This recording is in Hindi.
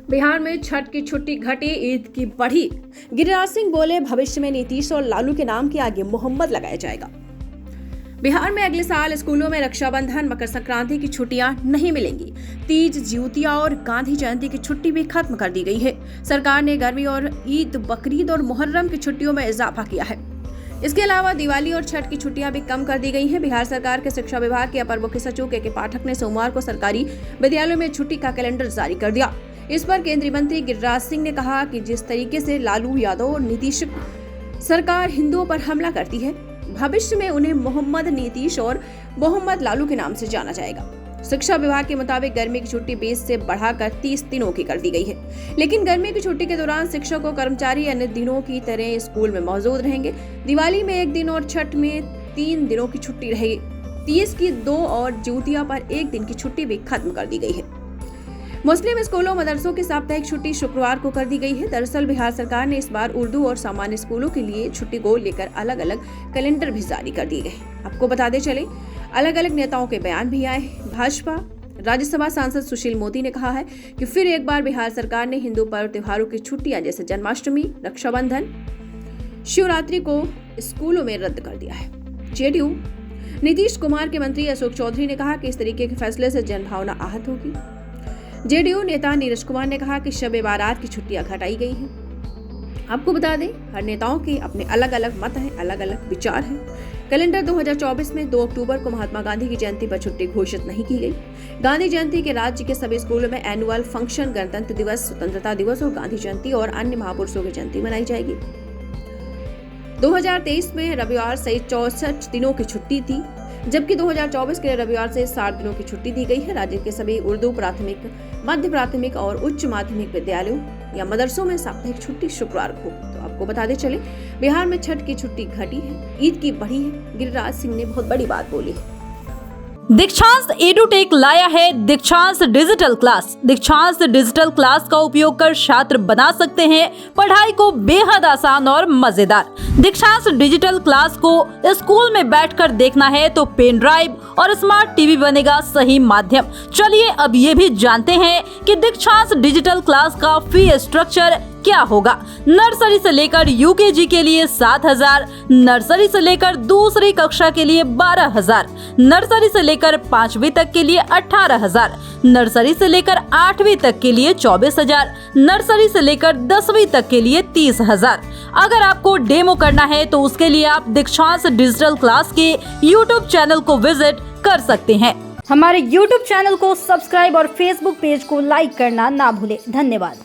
बिहार में छठ की छुट्टी घटी, ईद की बढ़ी। गिरिराज सिंह बोले, भविष्य में नीतीश और लालू के नाम के आगे मोहम्मद लगाया जाएगा। बिहार में अगले साल स्कूलों में रक्षाबंधन, मकर संक्रांति की छुट्टियां नहीं मिलेंगी। तीज, ज्योतिया और गांधी जयंती की छुट्टी भी खत्म कर दी गई है। सरकार ने गर्मी और ईद, बकरीद और मुहर्रम की छुट्टियों में इजाफा किया है। इसके अलावा दिवाली और छठ की छुट्टियां भी कम कर दी गई हैं। बिहार सरकार के शिक्षा विभाग के अपर मुख्य सचिव के पाठक ने सोमवार को सरकारी विद्यालयों में छुट्टी का कैलेंडर जारी कर दिया। इस पर केंद्रीय मंत्री गिरिराज सिंह ने कहा कि जिस तरीके से लालू यादव और नीतीश सरकार हिंदुओं पर हमला करती है, भविष्य में उन्हें मोहम्मद नीतीश और मोहम्मद लालू के नाम से जाना जाएगा। शिक्षा विभाग के मुताबिक गर्मी की छुट्टी 20 से बढ़ाकर 30 दिनों की कर दी गई है, लेकिन गर्मी की छुट्टी के दौरान शिक्षक और कर्मचारी अन्य दिनों की तरह स्कूल में मौजूद रहेंगे। दिवाली में 1 दिन और छठ में 3 दिनों की छुट्टी रहेगी। तीज की 2 और ज्योतिया पर 1 दिन की छुट्टी भी खत्म कर दी गई है। मुस्लिम स्कूलों, मदरसों की साप्ताहिक छुट्टी शुक्रवार को कर दी गई है। दरअसल बिहार सरकार ने इस बार उर्दू और सामान्य स्कूलों के लिए छुट्टी को लेकर अलग अलग कैलेंडर भी जारी कर दिए गए। आपको बताते चले, अलग अलग नेताओं के बयान भी आए। भाजपा राज्यसभा सांसद सुशील मोदी ने कहा है कि फिर एक बार बिहार सरकार ने हिंदू पर्व त्योहारों की छुट्टियां जैसे जन्माष्टमी, रक्षाबंधन, शिवरात्रि को स्कूलों में रद्द कर दिया है। जेडीयू नीतीश कुमार के मंत्री अशोक चौधरी ने कहा कि इस तरीके के फैसले से जनभावना आहत होगी। जेडीयू नेता नीरज कुमार ने कहा कि शब-ए बारात की छुट्टियां घटाई गई हैं। आपको बता दें, हर नेताओं के अपने अलग अलग मत हैं, अलग अलग विचार हैं। कैलेंडर 2024 में 2 अक्टूबर को महात्मा गांधी की जयंती पर छुट्टी घोषित नहीं की गई। गांधी जयंती के राज्य के सभी स्कूलों में एनुअल फंक्शन, गणतंत्र दिवस, स्वतंत्रता दिवस और गांधी जयंती और अन्य महापुरुषों की जयंती मनाई जाएगी। 2023 में रविवार सहित 64 दिनों की छुट्टी थी, जबकि 2024 के रविवार से 60 दिनों की छुट्टी दी गई है। राज्य के सभी उर्दू प्राथमिक, मध्य प्राथमिक और उच्च माध्यमिक विद्यालयों या मदरसों में साप्ताहिक छुट्टी शुक्रवार को। तो आपको बताते चले, बिहार में छठ की छुट्टी घटी है, ईद की बढ़ी है। गिरिराज सिंह ने बहुत बड़ी बात बोली है। दीक्षांत एडुटेक लाया है दीक्षांत डिजिटल क्लास। दीक्षांत डिजिटल क्लास का उपयोग कर छात्र बना सकते हैं पढ़ाई को बेहद आसान और मजेदार। दीक्षांत डिजिटल क्लास को स्कूल में बैठकर देखना है तो पेन ड्राइव और स्मार्ट टीवी बनेगा सही माध्यम। चलिए अब ये भी जानते हैं कि दीक्षांत डिजिटल क्लास का फी स्ट्रक्चर क्या होगा। नर्सरी से लेकर यूकेजी के लिए 7,000, नर्सरी से लेकर दूसरी कक्षा के लिए 12,000, नर्सरी से लेकर 5वीं तक के लिए 18,000, नर्सरी से लेकर 8वीं तक के लिए 24,000, नर्सरी से लेकर 10वीं तक के लिए 30,000। अगर आपको डेमो करना है तो उसके लिए आप दीक्षांत डिजिटल क्लास के YouTube चैनल को विजिट कर सकते हैं। हमारे YouTube चैनल को सब्सक्राइब और Facebook पेज को लाइक करना ना भूलें। धन्यवाद।